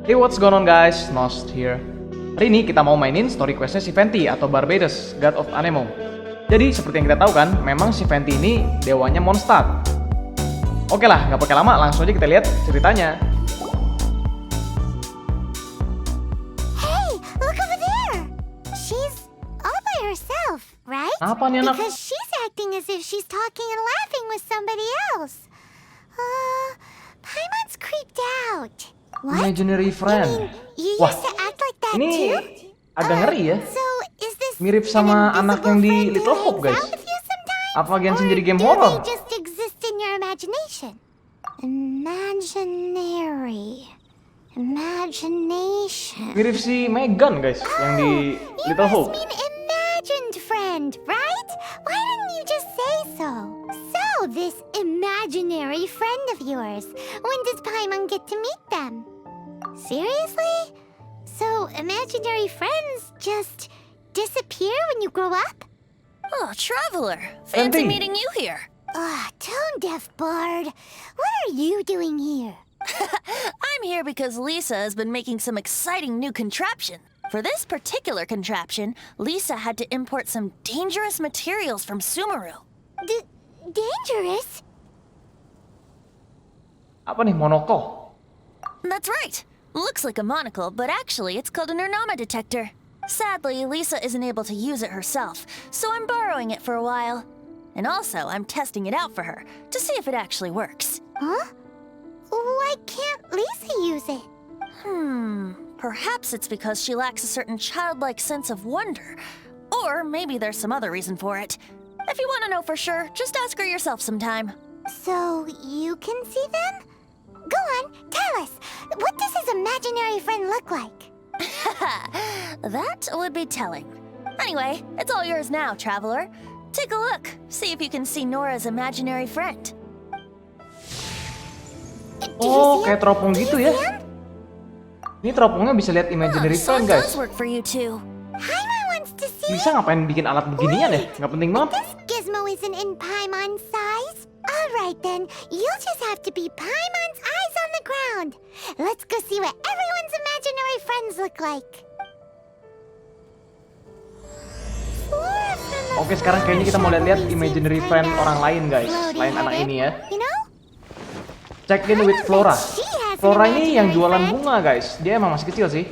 Hey, what's going on guys? Nost here. Hari ini kita mau mainin story questnya si Venti atau Barbados, God of Anemo. Jadi seperti yang kita tahu kan, memang si Venti ini dewanya Mondstat. Oke lah, nggak pakai lama, langsung aja kita lihat ceritanya. Hey, look over there. She's all by herself, right? Apa nih anak? Because she's acting as if she's talking and laughing with somebody else. Paimon's creeped out. What? Imaginary friend. You Wah, used to act like that ini too? agak ngeri ya. So is this Mirip an sama anak yang di invisible friend Little who Hope, hangs guys. out with you sometimes? Apa Genshin Or jadi game do horror? they just exist in your imagination? Imagination. Mirip si Megan guys, yang di You Little must Hope. mean imagined friend, right? Why didn't you just say so? So, this imaginary friend of yours, when does Paimon get to meet them? Seriously? So, imaginary friends just disappear when you grow up? Oh, traveler. Fancy Venti. meeting you here. Tone deaf bard. What are you doing here? I'm here because Lisa has been making some exciting new contraption. For this particular contraption, Lisa had to import some dangerous materials from Sumeru. Dangerous? Apa nih, monoko? That's right. Looks like a monocle, but actually it's called an Ernama detector. Sadly, Lisa isn't able to use it herself, so I'm borrowing it for a while. And also, I'm testing it out for her to see if it actually works. Huh? Why can't Lisa use it? Perhaps it's because she lacks a certain childlike sense of wonder. Or maybe there's some other reason for it. If you want to know for sure, just ask her yourself sometime. So, you can see them? Go on, tell us. What does his imaginary friend look like? That would be telling. Anyway, it's all yours now, traveler. Take a look. See if you can see Nora's imaginary friend. Oh, kayak teropong gitu ya. Ini teropongnya bisa lihat imaginary So friend it guys. does work for you too. Paimon wants to see Lisa ngapain bikin alat beginian ya? Nggak penting banget. This gizmo isn't in Paimon's size. Alright then, you'll just have to be Paimon's eyes on the ground. Let's go see what everyone's imaginary friends look like. Oke, sekarang kayaknya kita mau lihat-lihat imaginary friend orang lain guys, selain anak ini ya. You know? Check in with Flora. Flora ini yang jualan bunga guys. Dia emang masih kecil sih.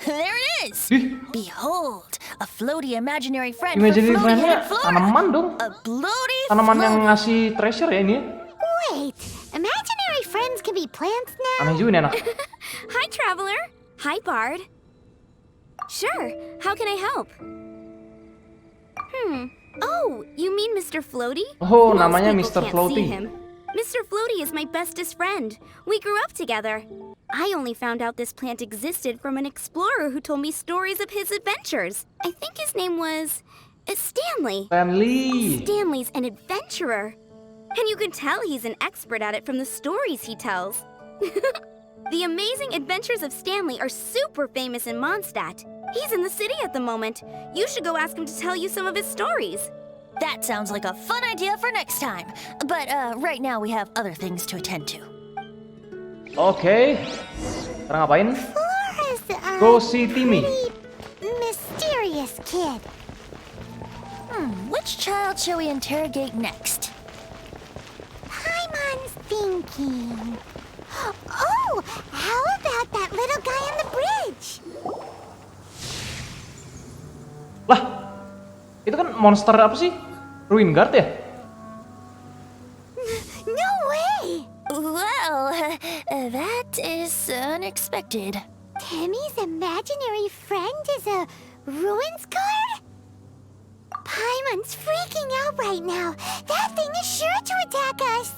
There it is! Ih, Behold, a floaty imaginary friend imaginary for friendnya floaty-headed Flora. tanaman dong. A floaty Tanaman yang floaty. ngasih treasure ya ini. Wait, imaginary friends can be plants now? Aneh juga nih anak. Hi, traveler. Hi, Bard. Sure, how can I help? Oh, you mean Mr. Floaty? Oh, Most namanya people Mr. can't Floaty. see him. Mr. Floaty is my bestest friend. We grew up together. I only found out this plant existed from an explorer who told me stories of his adventures. I think his name was Stanley. Stanley. Stanley's an adventurer. And you can tell he's an expert at it from the stories he tells. The amazing adventures of Stanley are super famous in Mondstat. He's in the city at the moment. You should go ask him to tell you some of his stories. That sounds like a fun idea for next time. But right now we have other things to attend to. Oke. Sekarang ngapain? Flora's Go see Timmy. pretty mysterious kid. Which child shall we interrogate next? Paimon's thinking. Oh, how about that little guy on the bridge? Lah, itu kan monster apa sih? Ruin Guard ya? No way! Well, that is unexpected. Timmy's imaginary friend is a ruins guard? Paimon's freaking out right now. That thing is sure to attack us.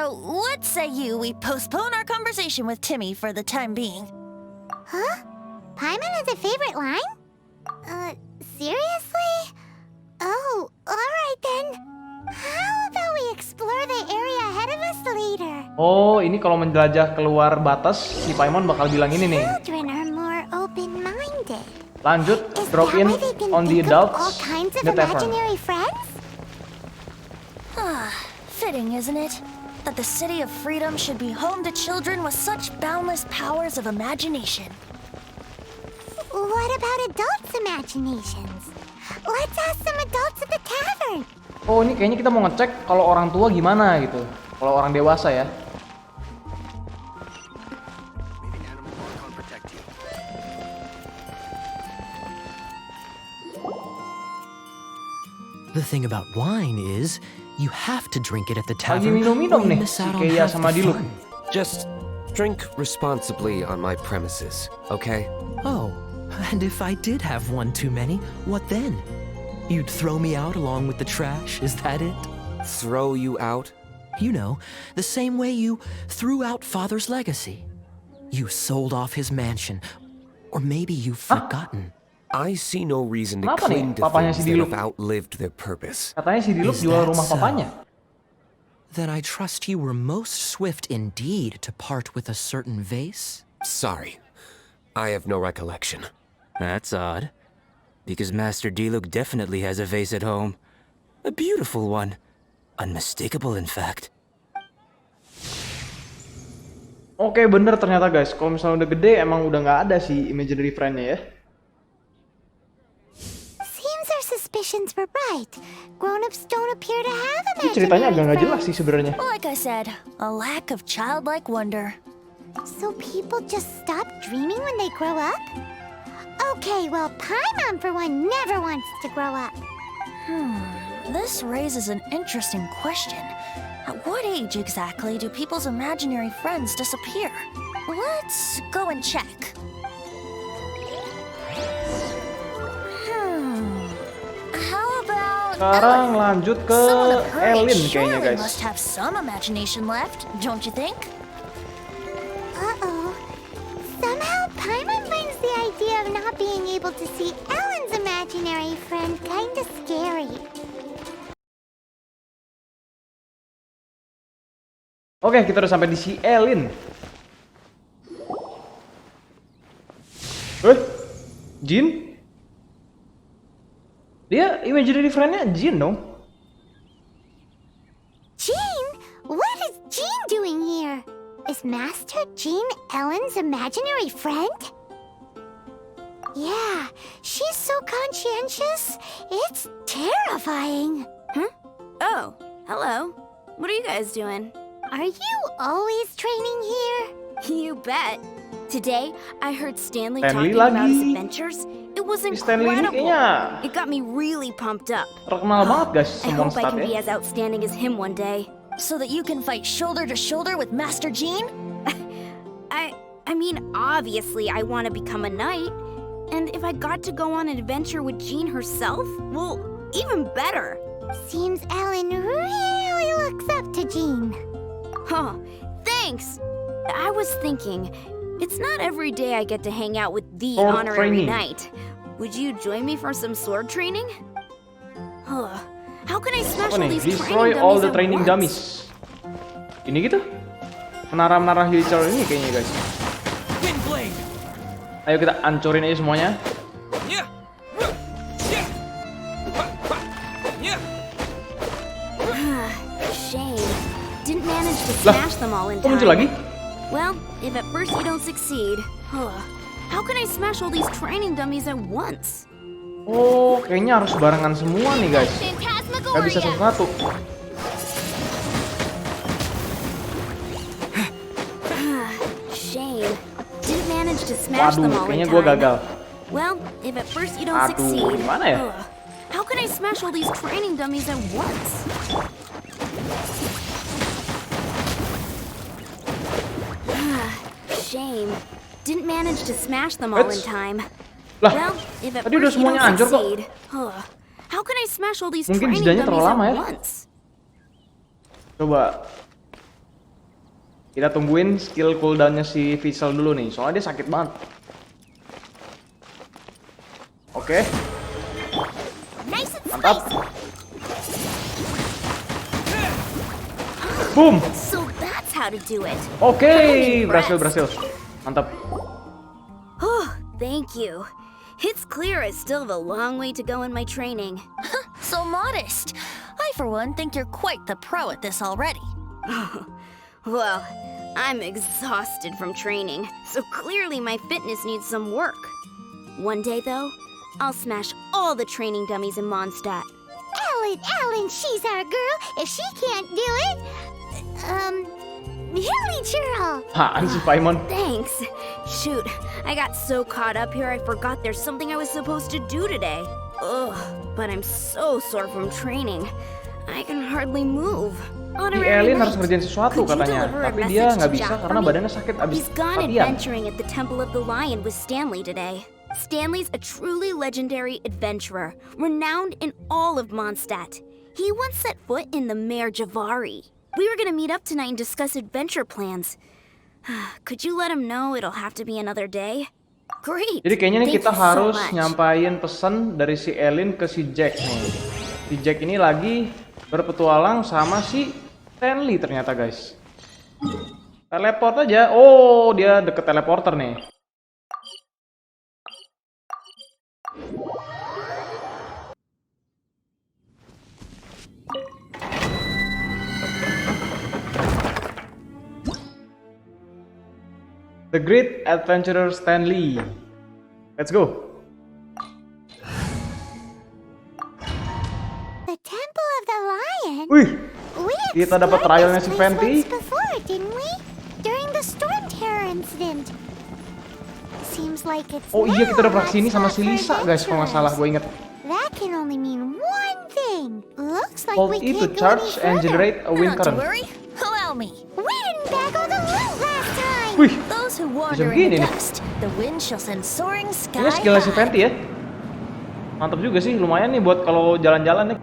What say you we postpone our conversation with Timmy for the time being? Huh? Paimon has a favorite line? Seriously? Oh, alright then. How about we explore the area ahead of us later? Oh, ini kalau menjelajah keluar batas, si Paimon bakal bilang ini nih. Children are more open-minded. Lanjut, Is drop that in why they can on the think of all adults kinds of in the tavern. imaginary friends? Fitting, isn't it? That the city of freedom should be home to children with such boundless powers of imagination. What about adults' imaginations? Let's ask some adults at the tavern. Oh, ini kayaknya kita mau ngecek kalau orang tua gimana gitu. Kalau orang dewasa ya. The thing about wine is, you have to drink it at the Lagi tavern minum-minum or you nih, miss si out on Keia half sama the Diluc. fun. Just drink responsibly on my premises, okay? Oh, and if I did have one too many, what then? You'd throw me out along with the trash, is that it? Throw you out? You know, the same way you threw out Father's legacy. You sold off his mansion, or maybe you've forgotten. I see no reason to Kenapa nih, cling to papanya things si that Diluc? have outlived their purpose. Katanya si Diluc Is jual that rumah so? papanya. Then I trust you were most swift indeed to part with a certain vase? Sorry, I have no recollection. That's odd. Because Master Diluc definitely has a vase at home. A beautiful one. Unmistakable, in fact. Oke, bener ternyata guys. Kalau misalnya udah gede emang udah nggak ada si imaginary friend-nya ya. Seems our suspicions were right. Grown-ups don't appear to have Ini ceritanya agak imaginary nggak jelas friends. sih sebenarnya. Like I said, a lack of childlike wonder. So people just stop dreaming when they grow up? Okay, well, Paimon for one never wants to grow up. This raises an interesting question. At what age exactly do people's imaginary friends disappear? Let's go and check. How about Sekarang Ellen? lanjut ke Someone of her Ellen age kayaknya surely guys. must have some imagination left, don't you think? Uh-oh. Somehow Paimon finds the idea of not being able to see Ellen's imaginary friend kinda scary. Oke, kita udah sampai di si Ellen. Jin? Dia imaginary friend-nya Jin dong. Jean? What is Jean doing here? Is Master Jean Ellen's imaginary friend? Yeah, she's so conscientious. It's terrifying. Oh, hello. What are you guys doing? Are you always training here? You bet. Today, I heard Stanley Stanley talking about his lagi. adventures. It was Si Stanley ini incredible. kayaknya It got me really pumped up. terkenal banget guys I si hope I Mondstat can be ya. as outstanding as him one day. So that you can fight shoulder to shoulder with Master Jean? I mean, obviously, I want to become a knight. And if I got to go on an adventure with Jean herself, well, even better. Seems Ellen really looks up to Jean. Huh, thanks. I was thinking, it's not every day I get to hang out with the Sword honorary training. knight. Would you join me for some sword training? Huh. How can I smash Apa all nih? these Destroy training all dummies the at training once? dummies. Ini gitu? Menara-menara Hilcher ini kayaknya guys. Ayo kita hancurin aja semuanya. Shame. Didn't manage to Lah, smash them all in kok muncul lagi? time. Well, if at first you don't succeed, how can I smash all these training dummies at once? Oh, kayaknya harus barengan semua nih guys. Gak bisa satu-satu. Shame. Didn't manage to smash Waduh, them all in kayaknya time. gue gagal. Well, if at first you don't Aduh, succeed, gimana ya? how can I smash all these training dummies at once? Shame. Didn't manage to smash them all in Eits. time. Lah, Well, if at tadi udah first you don't semuanya hancur kok. succeed, how can I smash all these Mungkin training jedanya dummies terlalu lama at ya. once? Coba kita tungguin skill cooldownnya si Visual dulu nih, soalnya dia sakit banget. Oke, Nice and mantap. spicy. Boom. So that's how to do it. Oke, berhasil. Mantap. Oh, thank you. It's clear I still have a long way to go in my training. So modest. I, for one, think you're quite the pro at this already. Well, I'm exhausted from training, so clearly my fitness needs some work. One day, though, I'll smash all the training dummies in Mondstat. Ellen, she's our girl. If she can't do it, Hilly Churl. Apaan sih Paimon? Thanks. Shoot, I got so caught up here I forgot there's something I was supposed to do today. Ugh, but I'm so sore from training. I can hardly move. Si Elin harus ngerjain sesuatu katanya, tapi dia nggak bisa karena badannya sakit abis He's gone latihan. adventuring at the Temple of the Lion with Stanley today. Stanley's a truly legendary adventurer, renowned in all of Mondstat. He once set foot in the Mare Javari. We were gonna meet up tonight and discuss adventure plans. Could you let him know it'll have to be another day? Great. Jadi kayaknya nih Thank kita you so harus much. nyampain pesan dari si Elin ke si Jack nih. Si Jack ini lagi berpetualang sama si Stanley ternyata guys. Teleport aja. Oh, dia deket teleporter nih. The Great Adventurer Stanley. Let's go. The Temple of the Lion? Wih, We kita dapat explored trialnya this si place Venti. once before, didn't we? During the storm terror incident. Seems like it's Oh iya, kita udah now pernah kesini sama si hotspot for Lisa guys kalau nggak salah, gue inget. That can only mean one thing. Looks like Hold we E to can't go any charge and further. generate a wind Not to current. worry. Allow me. We didn't bag all the loot last time. Wih, Those who wander begini in the nih. dust, the wind shall send soaring sky ini skillnya si high. Venti ya. Mantap juga sih, lumayan nih buat kalau jalan-jalan nih.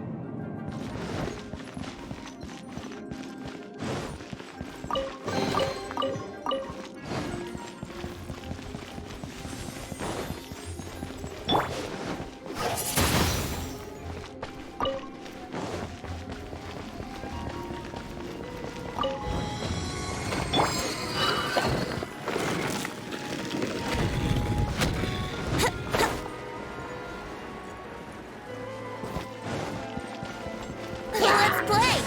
Let's play.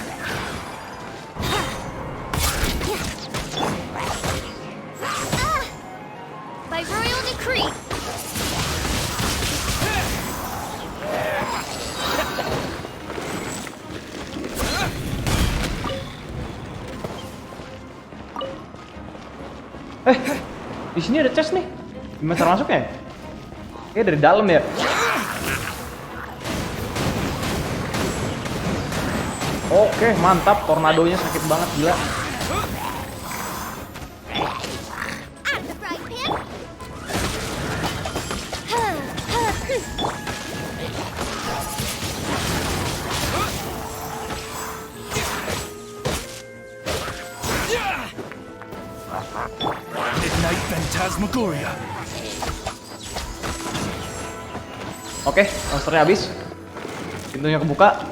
By royal decree. Di sini ada chest nih. Gimana cara masuknya? Kayaknya dari dalam ya. Oke, mantap. Tornadonya sakit banget, gila. I'm the frying pan. Midnight Phantasmagoria. Oke, monsternya habis. Pintunya kebuka.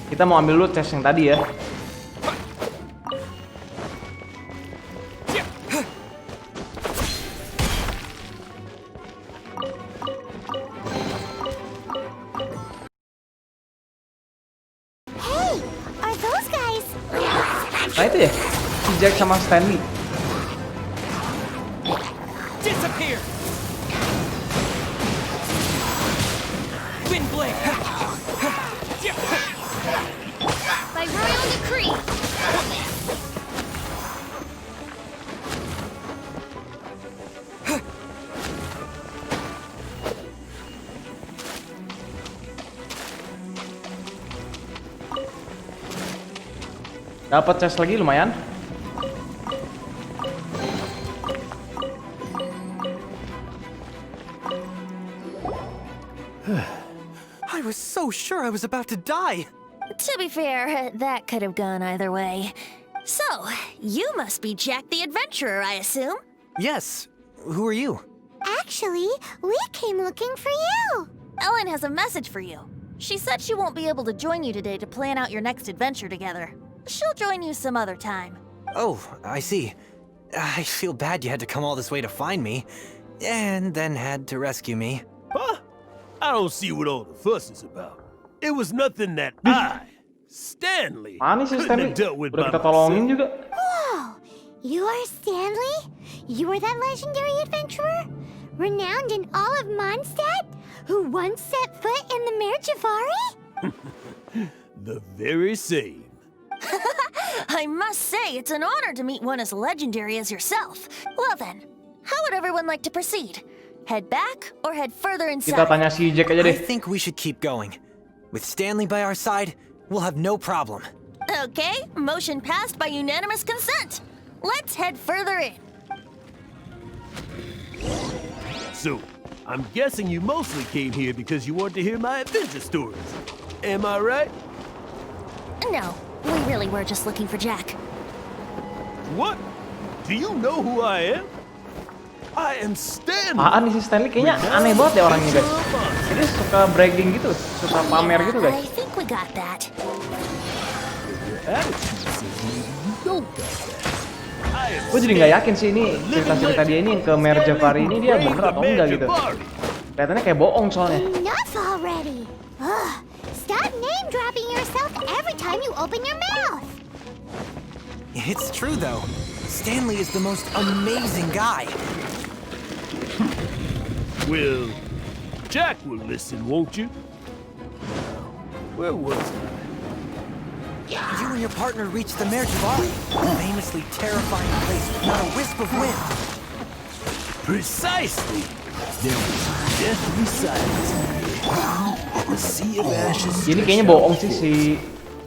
Kita mau ambil dulu chest yang tadi ya. Hey, are those guys? Nah itu ya, si Jack sama Stanley. Disappear! Wind blade! By royal decree. Dapat chest lagi lumayan. I was so sure I was about to die! To be fair, that could have gone either way. So, you must be Jack the Adventurer, I assume? Yes. Who are you? Actually, we came looking for you. Ellen has a message for you. She said she won't be able to join you today to plan out your next adventure together. She'll join you some other time. Oh, I see. I feel bad you had to come all this way to find me, and then had to rescue me. Huh? I don't see what all the fuss is about. It was nothing that I, Stanley, Mana sih couldn't Stanley? have dealt with Udah by kita tolongin myself. juga. Whoa! You're Stanley? You were that legendary adventurer? Renowned in all of Mondstat? Who once set foot in the Mare Javari? The very same. I must say, it's an honor to meet one as legendary as yourself. Well then, how would everyone like to proceed? Head back or head further Kita inside? tanya si Jack aja I deh. think we should keep going. With Stanley by our side, we'll have no problem. Okay, motion passed by unanimous consent. Let's head further in. So, I'm guessing you mostly came here because you want to hear my adventure stories. Am I right? No, we really were just looking for Jack. What? Do you know who I am? I am Stanley. Apaan nih si Stanley? Kayaknya aneh banget ya orangnya guys. Dia suka bragging gitu, suka pamer gitu I guys. think we got that. Your attitude says maybe you don't got that. I am Gue jadi nggak yakin sih ini cerita-cerita dia ini yang ke Mare Javari ini dia bener atau enggak gitu. Kelihatannya kayak bohong soalnya. Enough already! Ugh! Stop name dropping yourself every time you open your mouth! It's true, though. Stanley is the most amazing guy. Well, Jack will listen, won't you? Now, where was I? You and your partner reached the Mare Javari, a famously terrifying place with not a wisp of wind. Precisely. There was deathly silence. The sea of ashes. Ini kayaknya bohong sih si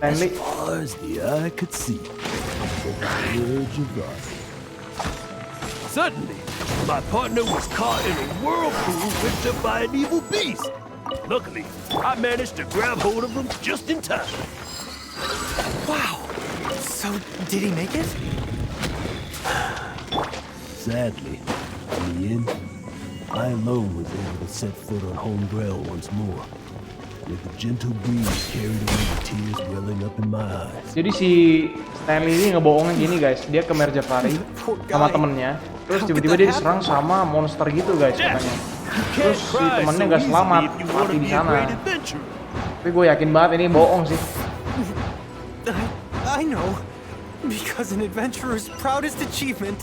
Stanley. As far as the eye could see. The verge of us. Suddenly, my partner was caught in a whirlpool whipped up by an evil beast. Luckily, I managed to grab hold of him just in time. Wow. So, did he make it? Sadly, in the end, I alone was able to set foot on home ground once more. With the gentle breeze carried away the tears welling up in my eyes. Jadi si Stanley ini ngebohongin gini guys, dia ke Mare Javari sama temennya, terus tiba-tiba dia diserang sama monster gitu guys katanya. Terus si temennya nggak selamat, mati di sana. Tapi gue yakin banget ini bohong sih. I know. Because an adventurer's proudest achievement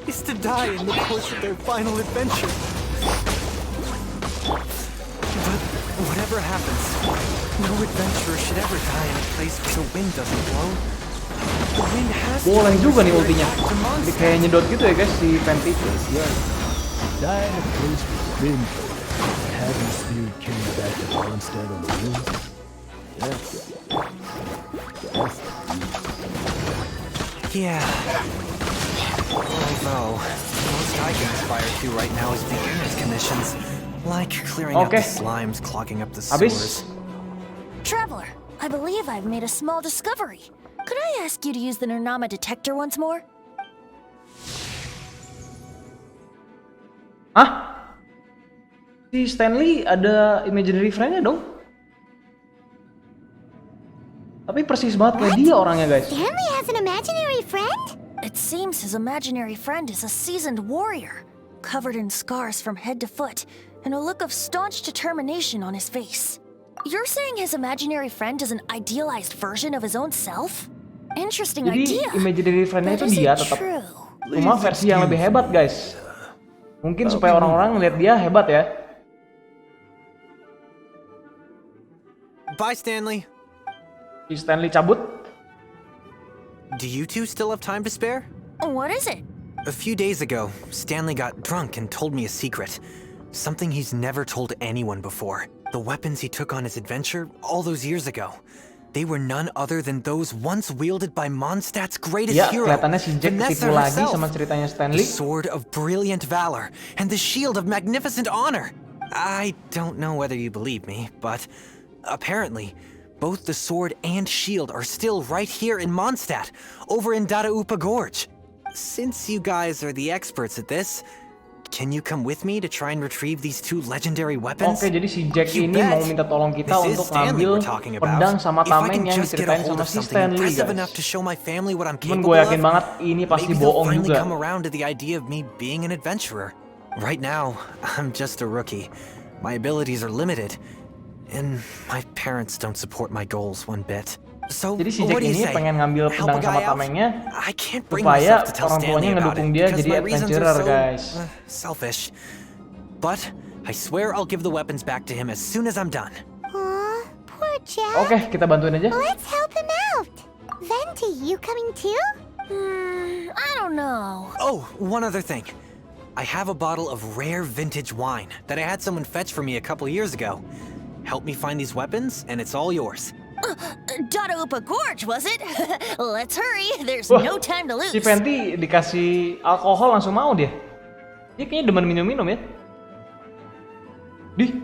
is to die in the course of their final adventure. But whatever happens, no adventurer should ever die in a place where the wind doesn't blow. The wind has to Boleh juga nih blow ultinya. back to Jadi Mondstat. kayak nyedot gitu ya guys si Venti. Die in a place with the wind blowing, and have your spirit carried back to Mondstat on the wind. That's Yeah. Although, most I can aspire to right now is beginner's commissions. Like clearing out Okay. the slimes clogging up the Habis. sewers. Traveler, I believe I've made a small discovery. Could I ask you to use the Nernama detector once more? Hah? Si Stanley ada imaginary friend-nya dong? Tapi persis banget kayak dia orangnya guys. Stanley has an imaginary friend? It seems his imaginary friend is a seasoned warrior, covered in scars from head to foot, and a look of staunch determination on his face. You're saying his imaginary friend is an idealized version of his own self? Interesting Jadi idea. imaginary friend-nya But itu is dia it tetap. true? Cuma versi yang lebih hebat guys. Mungkin supaya orang-orang ngeliat dia hebat ya. Bye, Stanley. Si Stanley cabut. Do you two still have time to spare? What is it? A few days ago, Stanley got drunk and told me a secret. Something he's never told anyone before. The weapons he took on his adventure all those years ago. They were none other than those once wielded by Mondstat's greatest Ya, hero, kelihatannya si Jack Vanessa ketipu lagi herself. sama ceritanya The Stanley. sword of brilliant valor and the shield of magnificent honor. I don't know whether you believe me, but apparently, both the sword and shield are still right here in Mondstat, over in Dadaupa Gorge. Since you guys are the experts at this, Can you come with me to try and retrieve these two legendary weapons? Oke, jadi si Jack You ini bet. mau minta tolong kita This is untuk Stanley ngambil we're talking about. pedang sama If I tameng can yang just get a diceritain hold sama of si something Stanley, impressive guys. enough to show my family what I'm Cuman capable gue yakin of, banget ini pasti maybe they'll bohong finally juga. come around to the idea of me being an adventurer. Right now, I'm just a rookie. My abilities are limited, and my parents don't support my goals one bit. So, Jadi si what Jack do you ini say? pengen ngambil pedang Help a sama guy out? tamengnya I can't bring supaya myself to tell orang Stanley tuanya about ngedukung it dia because jadi my reasons are adventurer, so guys. selfish. But I swear I'll give the weapons back to him as soon as I'm done. Aw, poor Jack. Oke, kita bantuin aja. Let's help him out. Venti, you coming too? I don't know. Oh, one other thing. I have a bottle of rare vintage wine that I had someone fetch for me a couple years ago. Help me find these weapons, and it's all yours. Dada Gorge, was it? Let's hurry. There's Wah, no time to lose. si Venti dikasih alkohol langsung mau dia. Dia kayaknya demen minum-minum ya. Di,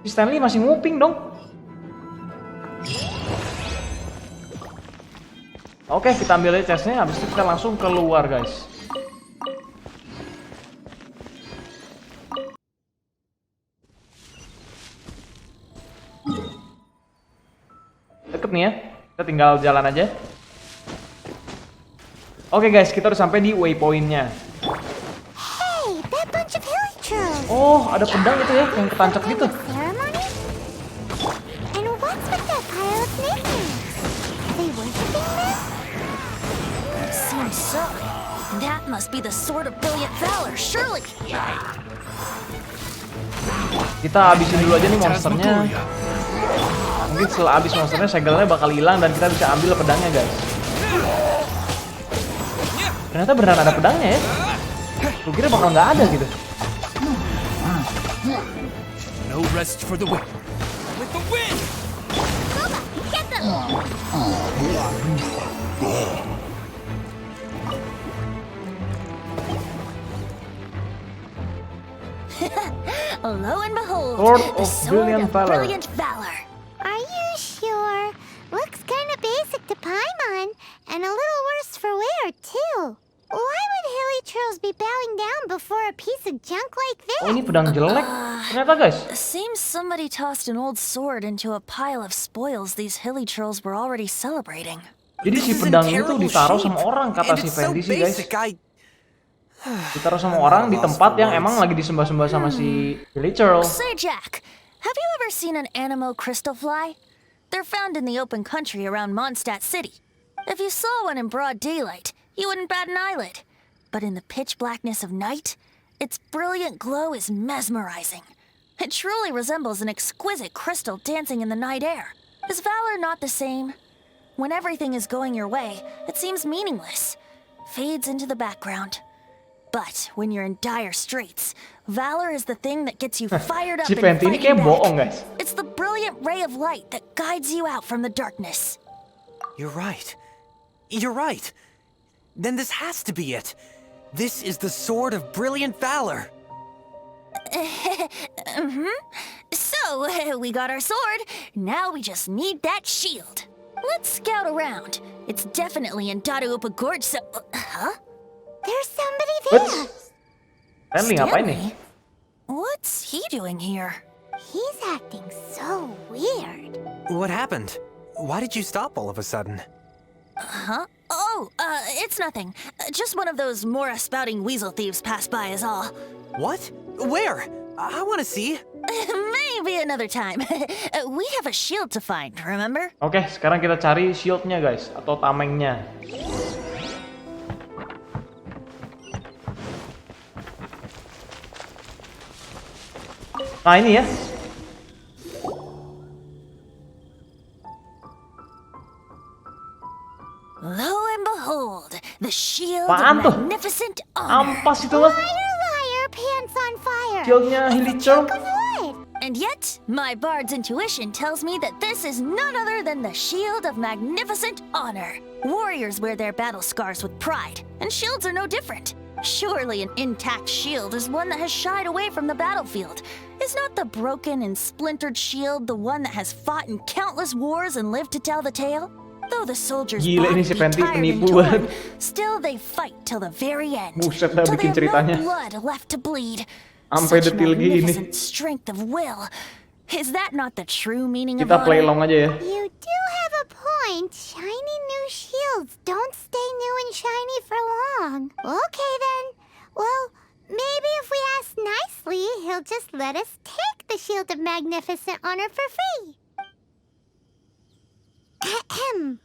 si Stanley masih nguping dong. Oke, kita ambil aja chestnya, habis itu kita langsung keluar, guys. Deket nih ya, kita tinggal jalan aja. Oke guys, kita udah sampai di waypointnya. Hey, that bunch of hilichurls. Oh, ada pedang itu ya, yang ketancap gitu. Ceremony? And what's with that pile of knickknacks? Are they worshipping them? Seems so. That must be the sword of brilliant valor, surely. Kita habisin dulu aja nih monsternya. Mungkin setelah habis monsternya, segelnya bakal hilang dan kita bisa ambil pedangnya, guys. Ternyata beneran ada pedangnya ya. Gue kira bakal nggak ada gitu. No rest for the wicked. With the wind! Kuba, get them! Lo and behold, Sword the of sword brilliant of valor. brilliant valor. Are you sure? Looks kinda basic to Paimon, and a little worse for wear, too. Why would hilichurls be bowing down before a piece of junk like this? Oh, ini pedang jelek. Ternyata, guys. Seems somebody tossed an old sword into a pile of spoils these hilichurls were already celebrating. Jadi si This is in pedang itu terrible ditaruh shape, sama orang, kata and si it's so Venti sih, guys. basic, Ditaruh sama orang di tempat yang emang lagi disembah-sembah sama si Villagers. Say, Jack, have you ever seen an Anemo crystal fly? They're found in the open country around Mondstat City. If you saw one in broad daylight, you wouldn't bat an eyelid. But in the pitch blackness of night, its brilliant glow is mesmerizing. It truly resembles an exquisite crystal dancing in the night air. Is valor not the same? When everything is going your way, it seems meaningless, fades into the background. But when you're in dire straits, valor is the thing that gets you fired up Si and Venti ini fighting kayak back. bohong, guys. It's the brilliant ray of light that guides you out from the darkness. You're right. You're right. Then this has to be it. This is the sword of brilliant valor. So, we got our sword. Now we just need that shield. Let's scout around. It's definitely in Dada Gorge, so... Huh? There's somebody What? there. Stanley ngapain nih? Stanley? What's he doing here? He's acting so weird. What happened? Why did you stop all of a sudden? Huh? Oh, it's nothing. Just one of those Mora spouting weasel thieves passed by is all. What? Where? I want to see. Maybe another time. We have a shield to find, remember? Oke, sekarang kita cari shieldnya, guys, atau tamengnya. Nah, ini ya. Lo and behold, the shield Apaan of tuh? magnificent honor. Ampas itu lah. Liar, liar, pants on fire. Shieldnya It's a Hilichurl. chunk of wood. And yet, my bard's intuition tells me that this is none other than the shield of magnificent honor. Warriors wear their battle scars with pride, and shields are no different. Surely an intact shield is one that has shied away from the battlefield. Is not the broken and splintered shield the one that has fought in countless wars and lived to tell the tale? The Though the soldiers' Gila ini bodies si be Venti tired and penipu torn, banget. still they fight till the very end. Buset dah Till bikin they have ceritanya. no blood left to bleed. Sampai Such detil gini. magnificent strength of will. Is that not the true meaning of Kita play honor? long aja ya. You do have a point. Shiny new shields don't stay new and shiny for long. Okay then. Well, maybe if we ask nicely, he'll just let us take the Shield of Magnificent Honor for free. Ahem.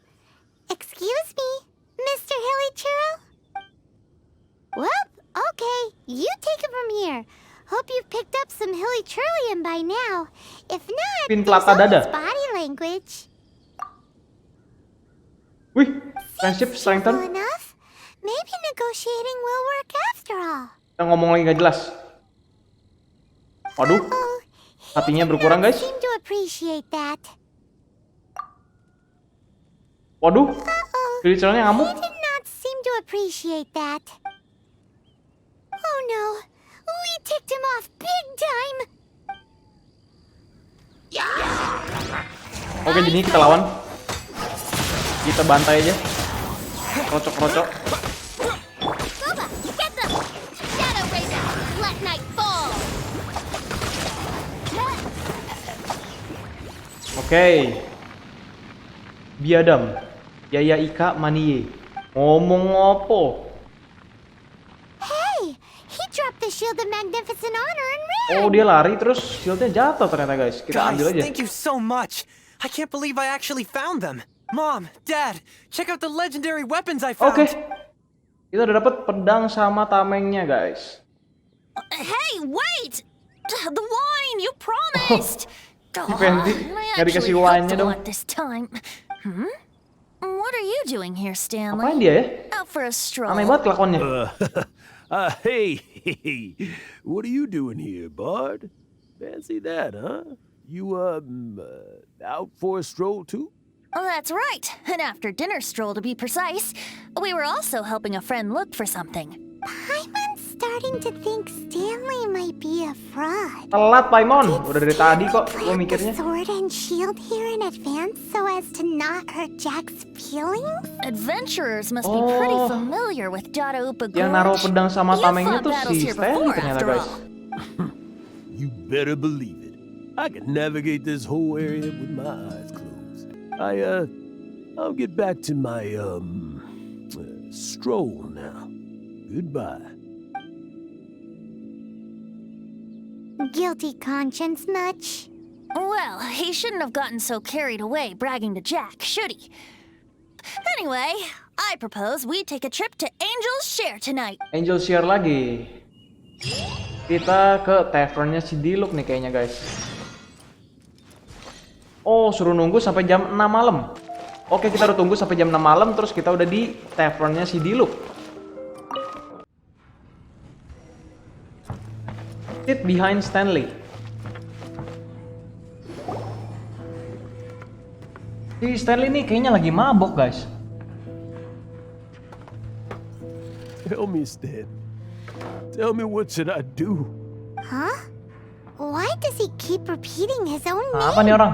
Excuse me, Mr. Hilly Churro? Well, okay, you take it from here. Hope you've picked up some Hilly Churlium by now. If not, Pin there's plata dada. always body language. Wih, friendship Simple strengthen. enough. Maybe negotiating will work after all. Kita ngomong lagi gak jelas. Waduh, Oh, hatinya berkurang guys. seem to appreciate that. Waduh, pilihannya He ngamuk. did not seem to appreciate that. Oh no, we ticked him off big time. Oke, jadi kita lawan. Kita bantai aja. Rocok-rocok. Boba, get them! Shadow Razor, let night fall. Oke. Biadam. Yaya Ika Maniye. Ngomong ngopo? Hey, he dropped the Shield of Magnificent Honor and ran. Oh, dia lari terus shieldnya jatuh ternyata guys. Kita ambil aja. Thank you so much. I can't believe I actually found them. Mom, Dad, check out the legendary weapons I found. Oke. Kita udah dapet pedang sama tamengnya guys. Hey, wait! The wine you promised. Si Venti I nggak dikasih actually wine-nya helped a dong. lot this time. What are you doing here, Stanley? Apain dia ya? Out for a stroll. Aneh banget kelakuannya. Hey, what are you doing here, Bard? Fancy that, huh? You, out for a stroll too? Oh, that's right. An after-dinner stroll to be precise. We were also helping a friend look for something. Paimon's starting to think Stanley might be a fraud. Telat Paimon. Udah dari tadi kok gue Plant the mikirnya. sword and shield here in advance so as to not hurt Jack's feelings? Adventurers must be pretty Oh. familiar with Dada Upa Gorge. Yang naruh pedang sama You tamengnya fought tuh battles si here Stanley before, ternyata after guys. all. You better believe it. I can navigate this whole area with my eyes closed. I'll get back to my, stroll now. Goodbye. Guilty conscience much? Well, he shouldn't have gotten so carried away bragging to Jack, should he? Anyway, I propose we take a trip to Angel's Share tonight. Angel share lagi. Kita ke tavernnya si Diluk nih kayaknya guys. Oh, suruh nunggu sampai jam 6 malam. Oke, kita udah tunggu sampai jam 6 malam, terus kita udah di tavernnya si Diluk. Sit behind Stanley. Si Stanley nih kayaknya lagi mabok guys. Tell me, Stan. Tell me, what should I do? Huh? Why does he keep repeating his own Apa nih name? orang?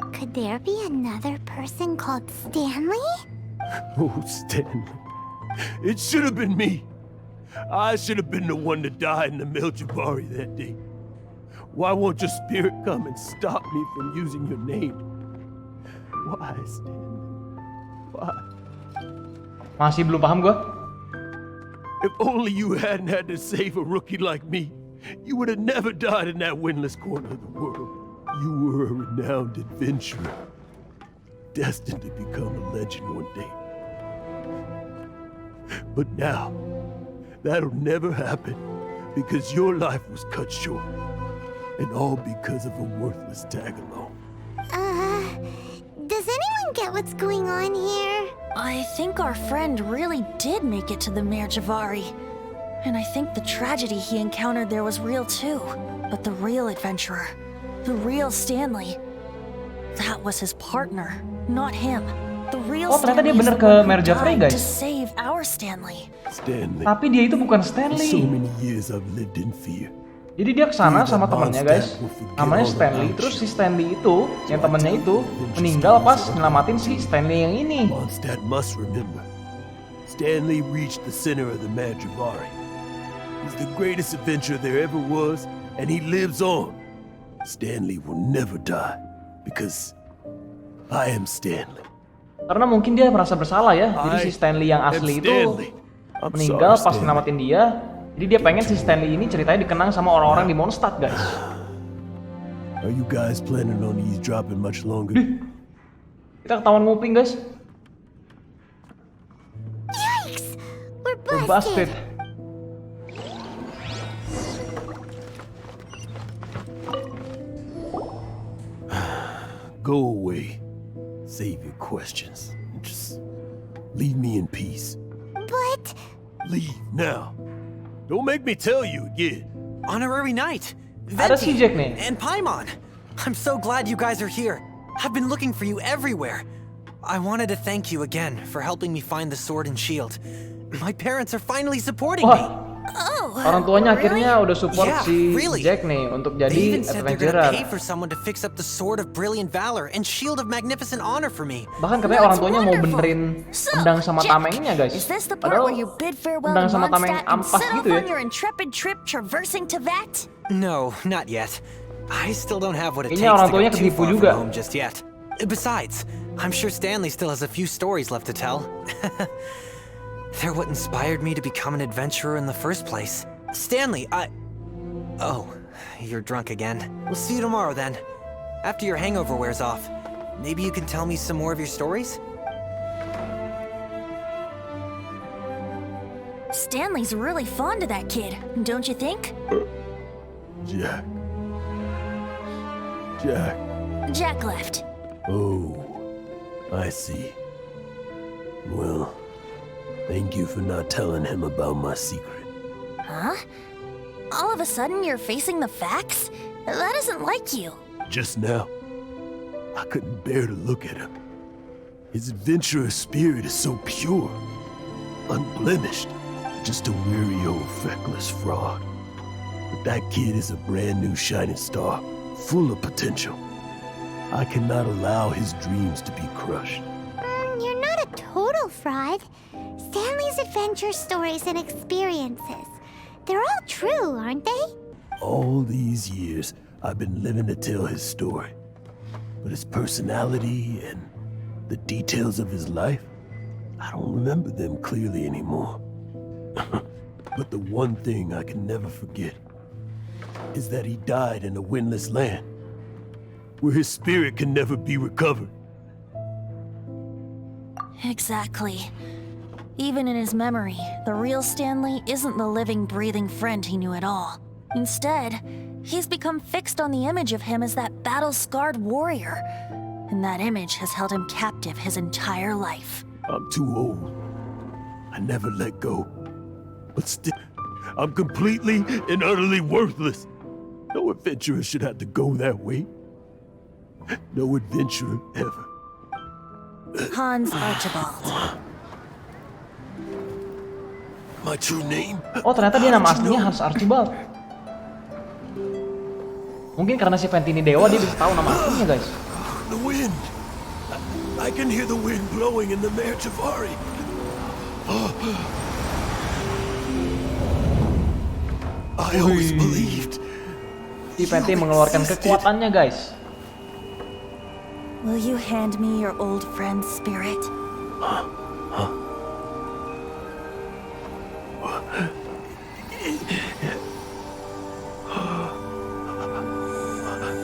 Could there be another person called Stanley? Oh, Stanley. It should have been me. I should have been the one to die in the Meljabari that day. Why won't your spirit come and stop me from using your name? Why, Stanley? Why? Masih belum paham gue. If only you hadn't had to save a rookie like me, you would have never died in that windless corner of the world. You were a renowned adventurer, destined to become a legend one day. But now, that'll never happen, because your life was cut short, and all because of a worthless tag-along. Does anyone get what's going on here? I think our friend really did make it to the Merjavari. And I think the tragedy he encountered there was real too. But the real adventurer, the real Stanley, that was his partner, not him. The real Oh, ternyata dia Stanley is bener the ke one who Merjavari, died to guys. save our Stanley. Stanley, Tapi dia itu bukan for so Stanley. many years I've lived in fear. Jadi dia kesana sama temennya guys, namanya Stanley. Terus si Stanley itu, yang temennya itu, meninggal pas nyelamatin si Stanley yang ini. Mondstat must remember. Stanley reached the center of the Madrivari. He's the greatest adventurer there ever was, and he lives on. Stanley will never die, because I am Stanley. Karena mungkin dia merasa bersalah ya, jadi si Stanley yang asli itu meninggal pas nyelamatin dia. Jadi dia pengen si Stanley ini ceritanya dikenang sama orang-orang di Mondstat, guys. Are you guys planning on eavesdropping much longer? Kita ketahuan nguping, guys. Yikes! We're We're busted. busted. Go away. Save your questions. Just leave me in peace. But Leave now. Don't make me tell you again. Honorary Knight! Ada si Venti! Jack nih. And Paimon! I'm so glad you guys are here. I've been looking for you everywhere. I wanted to thank you again for helping me find the sword and shield. My parents are finally supporting me. Wah, orang tuanya akhirnya udah support Yeah, si really. Jack nih untuk They jadi even said they're gonna adventurer. pay for someone to fix up the sword of brilliant valor and shield of magnificent honor for me. Bahkan katanya orang tuanya mau benerin So, pedang sama Jack, tamengnya, guys. Is this the part Padahal where you bid farewell pedang to sama tameng Mondstat and ampas set off gitu ya. on your intrepid trip traversing to Vet? No, not yet. I still don't have what it Kayaknya takes orang to go tuanya too ketipu far juga. from home just yet. Besides, I'm sure Stanley still has a few stories left to tell. They're what inspired me to become an adventurer in the first place. Stanley, Oh, you're drunk again. We'll see you tomorrow then. After your hangover wears off. Maybe you can tell me some more of your stories? Stanley's really fond of that kid, don't you think? Jack. Jack. Jack left. Oh, I see. Well, thank you for not telling him about my secret. Huh? All of a sudden you're facing the facts? That isn't like you. Just now, I couldn't bear to look at him. His adventurous spirit is so pure, unblemished, just a weary old feckless fraud. But that kid is a brand new shining star, full of potential. I cannot allow his dreams to be crushed. You're not a total fraud. Stanley's adventure stories and experiences. They're all true, aren't they? All these years, I've been living to tell his story. But his personality and the details of his life, I don't remember them clearly anymore. But the one thing I can never forget is that he died in a windless land, where his spirit can never be recovered. Exactly. Even in his memory, the real Stanley isn't the living, breathing friend he knew at all. Instead, he's become fixed on the image of him as that battle-scarred warrior. And that image has held him captive his entire life. I'm too old. I never let go. But still, I'm completely and utterly worthless. No adventurer should have to go that way. No adventurer ever. Hans Archibald. My true name? Oh, ternyata dia nama aslinya Hans Archibald. Mungkin karena si Venti ini dewa, dia bisa tahu nama aslinya, guys. The wind. I can hear the wind blowing in the Madrivari. I always believed. Si Venti mengeluarkan kekuatannya, guys. Will you hand me your old friend's spirit?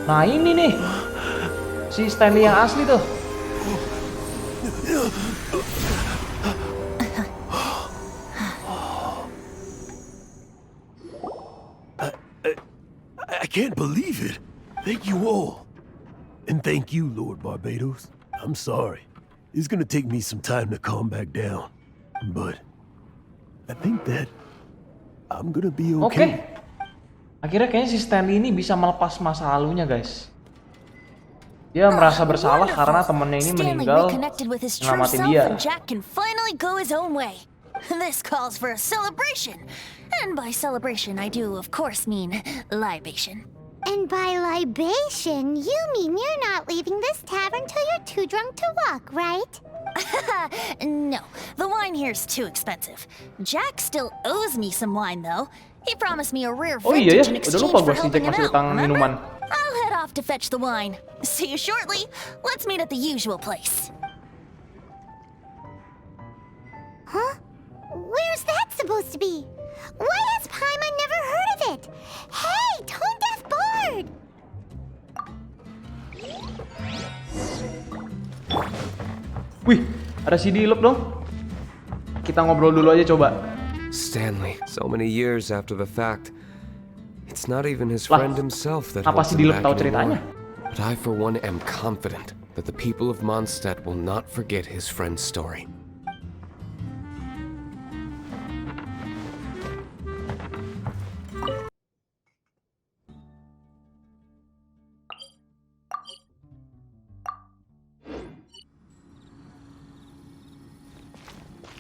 Nah ini nih, si Stanley yang asli tuh. I can't believe it. Thank you all. And thank you, Lord Barbados. I'm sorry. It's gonna take me some time to calm back down. But I think that I'm gonna be Oke. okay. Akhirnya kayaknya si Stanley ini bisa melepas masa lalunya, guys. Dia merasa bersalah karena temennya ini Stanley meninggal reconnected with his true nyelamatin self dia. and Jack can finally go his own way. This calls for a celebration. And by celebration, I do, of course, mean libation. And by libation, you mean you're not leaving this tavern till you're too drunk to walk, right? No, the wine here's too expensive. Jack still owes me some wine, though. He promised me a rare Oh iya vintage ya, in udah exchange lupa for gue si helping Jack him masih out, utang remember? minuman. I'll head off to fetch the wine. See you shortly. Let's meet at the usual place. Huh? Where's that supposed to be? Why has Paimon never heard of it? Hey, Tone Deaf Bard! Wih, ada si Diluc dong. Kita ngobrol dulu aja coba. Stanley, so many years after the fact. It's not even his Lah, friend himself that apa holds si him Diluc back tahu ceritanya? anymore. But I, for one, am confident that the people of Mondstat will not forget his friend's story.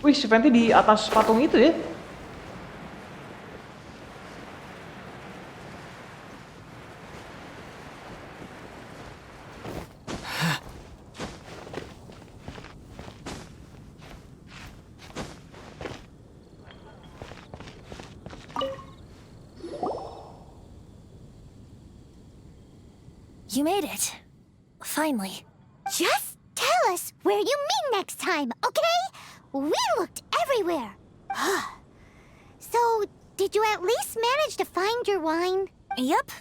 Wih, si Venti di atas patung itu ya. You made it. Finally. Just tell us where you meet next time, okay? We looked everywhere. So, did you at least manage to find your wine? Yep.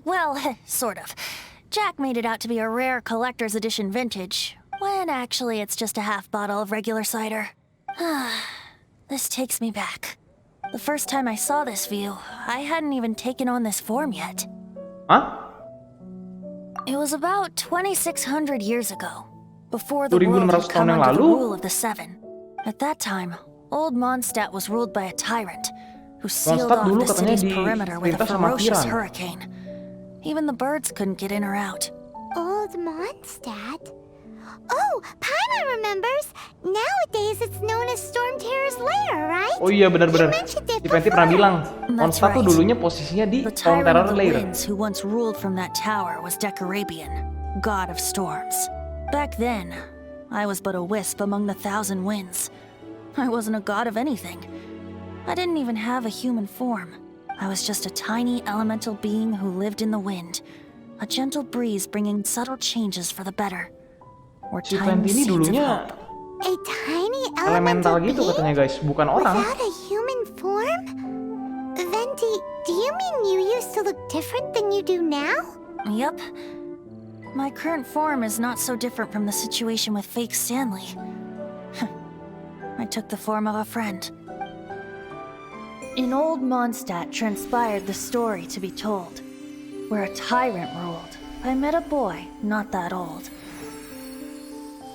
Well, sort of. Jack made it out to be a rare collector's edition vintage, when actually it's just a half bottle of regular cider. This takes me back. The first time I saw this view, I hadn't even taken on this form yet. Hah? It was about 2,600 years ago, before the world 2600 had come tahun yang under the lalu? rule of the Seven. At that time, old Mondstat was ruled by a tyrant who sealed Mondstat off dulu the katanya city's perimeter with a diperintah sama ferocious tiran. hurricane. Even the birds couldn't get in or out. Old Mondstadt? Oh, Paimon remembers. Nowadays it's known as Storm Terror's Lair, right? Oh iya benar-benar. You mentioned it Si Venti pernah before. bilang, That's Mondstat tuh right. dulunya posisinya di The Storm tyrant Terror of the Lair. winds who once ruled from that tower was Decarabian, god of storms. Back then, I was but a wisp among the thousand winds. I wasn't a god of anything. I didn't even have a human form. I was just a tiny elemental being who lived in the wind. A gentle breeze bringing subtle changes for the better. Or Si tiny Venti ini seeds of dulunya hope. A tiny elemental elemental gitu being katanya guys, bukan orang. without a human form? Venti, do you mean you used to look different than you do now? Yup. My current form is not so different from the situation with fake Stanley. I took the form of a friend. In old Mondstat transpired the story to be told. Where a tyrant ruled, I met a boy not that old.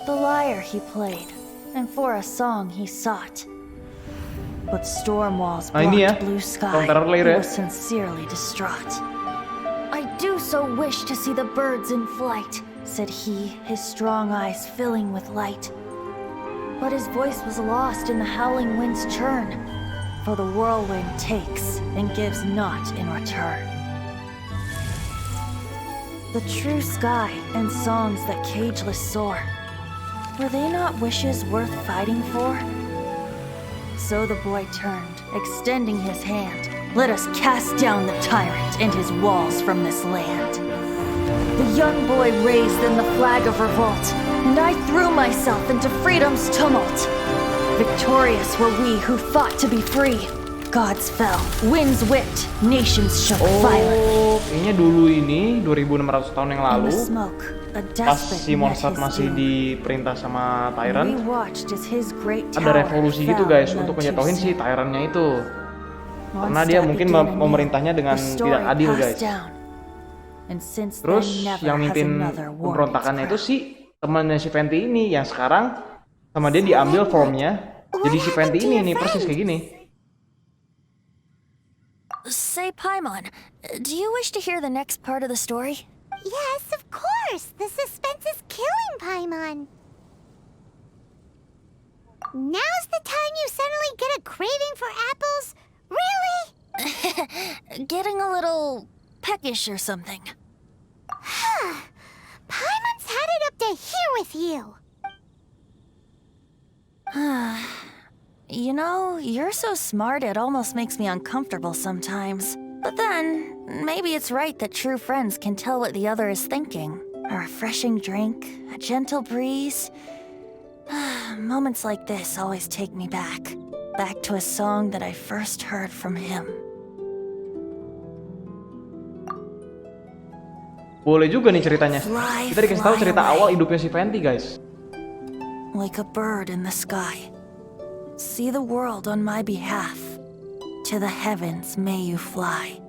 The lyre he played, and for a song he sought. But storm walls Nah, ini ya, blocked blue sky, Storm Terror Lair he ya. was sincerely distraught. I do so wish to see the birds in flight, said he, his strong eyes filling with light. But his voice was lost in the howling wind's churn, for the whirlwind takes and gives not in return. The true sky and songs that cageless soar, were they not wishes worth fighting for? So the boy turned, extending his hand. Let us cast down the tyrant and his walls from this land. The young boy raised then the flag of revolt, and I threw myself into freedom's tumult. Victorious were we who fought to be free. Gods fell, winds whipped, nations shook violently. Oh, kayaknya dulu ini 2600 tahun yang In lalu, the smoke, a pas despot si met Mondstat his masih doom. diperintah sama We Tyrant, watched as his great ada tower revolusi gitu fell guys none untuk too ngejatuhin si soon. Tyrantnya itu. Karena dia Mondstat mungkin began anew. memerintahnya dengan The story tidak adil passed guys. down. And since Terus then, never yang has mimpin another worn its pemberontakannya itu crown. si temannya si Venti ini yang sekarang sama dia diambil formnya. Jadi si Venti ini nih persis kayak gini. Say, Paimon, do you wish to hear the next part of the story? Yes, of course. The suspense is killing Paimon. Now's the time you suddenly get a craving for apples? Really? Getting a little peckish or something. Paimon's had it up to here with you. You know, you're so smart it almost makes me uncomfortable sometimes. But then, maybe it's right that true friends can tell what the other is thinking. A refreshing drink, a gentle breeze. Moments like this always take me back. Back to a song that I first heard from him. Boleh juga nih ceritanya. Fly, Kita dikasih tahu fly cerita away. awal hidupnya si Venti, guys. Like a bird in the sky. See the world on my behalf. To the heavens may you fly.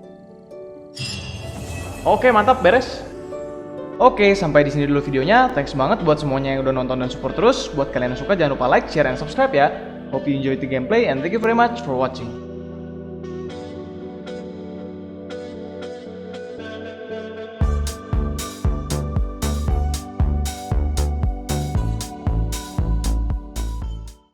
Oke, mantap, beres. Oke, sampai di sini dulu videonya. Thanks banget buat semuanya yang udah nonton dan support terus. Buat kalian yang suka jangan lupa like, share, and subscribe ya. Hope you enjoy the gameplay and thank you very much for watching.